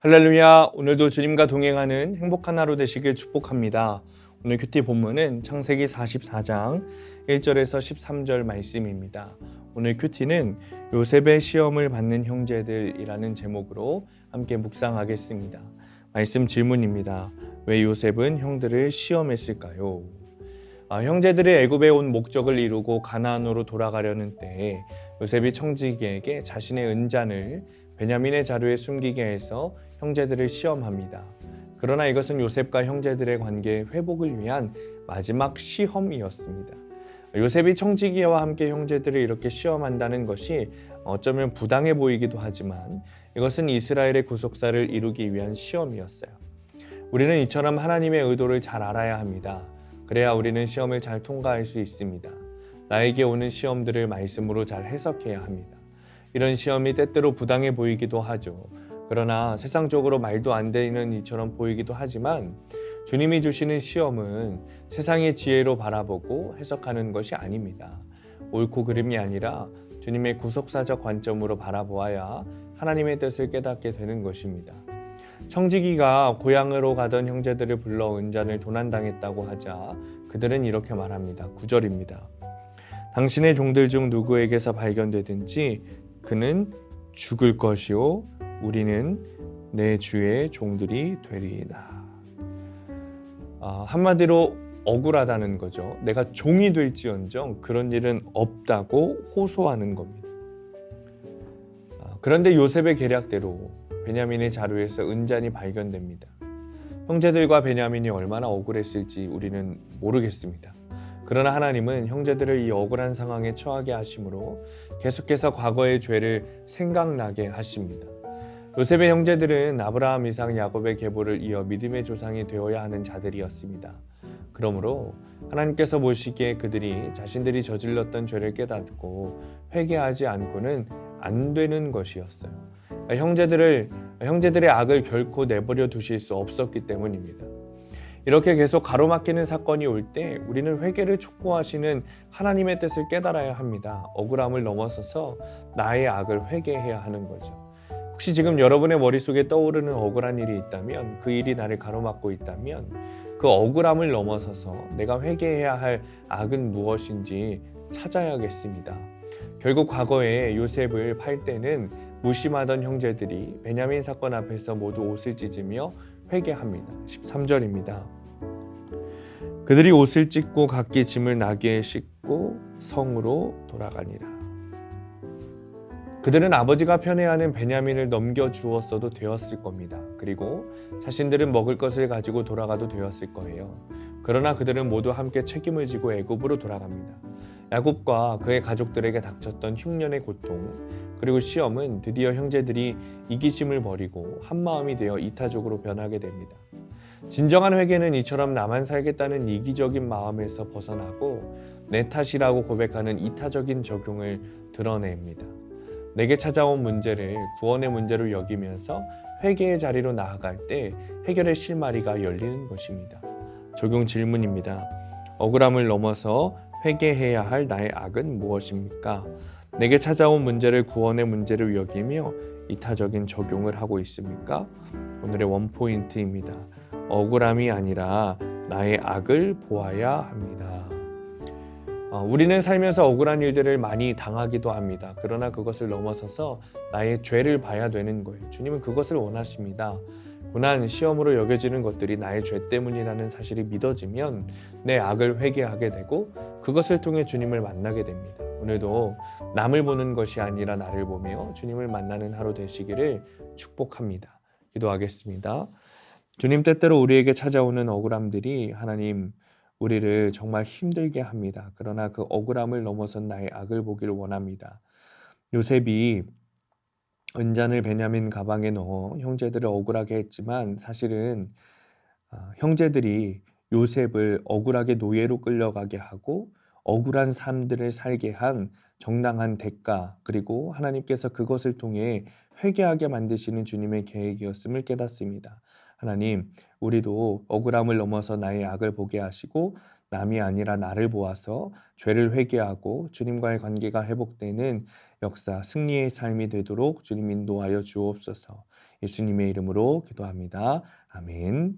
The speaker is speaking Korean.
할렐루야. 오늘도 주님과 동행하는 행복한 하루 되시길 축복합니다. 오늘 큐티 본문은 창세기 44장 1절에서 13절 말씀입니다. 오늘 큐티는 요셉의 시험을 받는 형제들이라는 제목으로 함께 묵상하겠습니다. 말씀 질문입니다. 왜 요셉은 형들을 시험했을까요? 형제들이 애굽에 온 목적을 이루고 가나안으로 돌아가려는 때에 요셉이 청지기에게 자신의 은잔을 베냐민의 자루에 숨기게 해서 형제들을 시험합니다. 그러나 이것은 요셉과 형제들의 관계 회복을 위한 마지막 시험이었습니다. 요셉이 청지기와 함께 형제들을 이렇게 시험한다는 것이 어쩌면 부당해 보이기도 하지만 이것은 이스라엘의 구속사를 이루기 위한 시험이었어요. 우리는 이처럼 하나님의 의도를 잘 알아야 합니다. 그래야 우리는 시험을 잘 통과할 수 있습니다. 나에게 오는 시험들을 말씀으로 잘 해석해야 합니다. 이런 시험이 때때로 부당해 보이기도 하죠. 그러나 세상적으로 말도 안 되는 이처럼 보이기도 하지만 주님이 주시는 시험은 세상의 지혜로 바라보고 해석하는 것이 아닙니다. 옳고 그름이 아니라 주님의 구속사적 관점으로 바라보아야 하나님의 뜻을 깨닫게 되는 것입니다. 청지기가 고향으로 가던 형제들을 불러 은잔을 도난당했다고 하자 그들은 이렇게 말합니다. 9절입니다. 당신의 종들 중 누구에게서 발견되든지 그는 죽을 것이요 우리는 내 주의 종들이 되리이다. 한마디로 억울하다는 거죠. 내가 종이 될지언정 그런 일은 없다고 호소하는 겁니다. 그런데 요셉의 계략대로 베냐민의 자루에서 은잔이 발견됩니다. 형제들과 베냐민이 얼마나 억울했을지 우리는 모르겠습니다. 그러나 하나님은 형제들을 이 억울한 상황에 처하게 하심으로 계속해서 과거의 죄를 생각나게 하십니다. 요셉의 형제들은 아브라함, 이삭, 야곱의 계보를 이어 믿음의 조상이 되어야 하는 자들이었습니다. 그러므로 하나님께서 보시기에 그들이 자신들이 저질렀던 죄를 깨닫고 회개하지 않고는 안 되는 것이었어요. 형제들의 악을 결코 내버려 두실 수 없었기 때문입니다. 이렇게 계속 가로막히는 사건이 올 때 우리는 회개를 촉구하시는 하나님의 뜻을 깨달아야 합니다. 억울함을 넘어서서 나의 악을 회개해야 하는 거죠. 혹시 지금 여러분의 머릿속에 떠오르는 억울한 일이 있다면, 그 일이 나를 가로막고 있다면 그 억울함을 넘어서서 내가 회개해야 할 악은 무엇인지 찾아야겠습니다. 결국 과거에 요셉을 팔 때는 무심하던 형제들이 베냐민 사건 앞에서 모두 옷을 찢으며 회개합니다. 13절입니다. 그들이 옷을 찢고 각기 짐을 나귀에 싣고 성으로 돌아가니라. 그들은 아버지가 편애하는 베냐민을 넘겨주었어도 되었을 겁니다. 그리고 자신들은 먹을 것을 가지고 돌아가도 되었을 거예요. 그러나 그들은 모두 함께 책임을 지고 애굽으로 돌아갑니다. 야곱과 그의 가족들에게 닥쳤던 흉년의 고통, 그리고 시험은 드디어 형제들이 이기심을 버리고 한마음이 되어 이타적으로 변하게 됩니다. 진정한 회개는 이처럼 나만 살겠다는 이기적인 마음에서 벗어나고 내 탓이라고 고백하는 이타적인 적용을 드러냅니다. 내게 찾아온 문제를 구원의 문제로 여기면서 회개의 자리로 나아갈 때 해결의 실마리가 열리는 것입니다. 적용 질문입니다. 억울함을 넘어서 회개해야 할 나의 악은 무엇입니까? 내게 찾아온 문제를 구원의 문제로 여기며 이타적인 적용을 하고 있습니까? 오늘의 원포인트입니다. 억울함이 아니라 나의 악을 보아야 합니다. 우리는 살면서 억울한 일들을 많이 당하기도 합니다. 그러나 그것을 넘어서서 나의 죄를 봐야 되는 거예요. 주님은 그것을 원하십니다. 고난, 시험으로 여겨지는 것들이 나의 죄 때문이라는 사실이 믿어지면 내 악을 회개하게 되고 그것을 통해 주님을 만나게 됩니다. 오늘도 남을 보는 것이 아니라 나를 보며 주님을 만나는 하루 되시기를 축복합니다. 기도하겠습니다. 주님, 때때로 우리에게 찾아오는 억울함들이 하나님 우리를 정말 힘들게 합니다. 그러나 그 억울함을 넘어선 나의 악을 보기를 원합니다. 요셉이 은잔을 베냐민 가방에 넣어 형제들을 억울하게 했지만 사실은 형제들이 요셉을 억울하게 노예로 끌려가게 하고 억울한 삶들을 살게 한 정당한 대가, 그리고 하나님께서 그것을 통해 회개하게 만드시는 주님의 계획이었음을 깨닫습니다. 하나님, 우리도 억울함을 넘어서 나의 악을 보게 하시고 남이 아니라 나를 보아서 죄를 회개하고 주님과의 관계가 회복되는 역사, 승리의 삶이 되도록 주님 인도하여 주옵소서. 예수님의 이름으로 기도합니다. 아멘.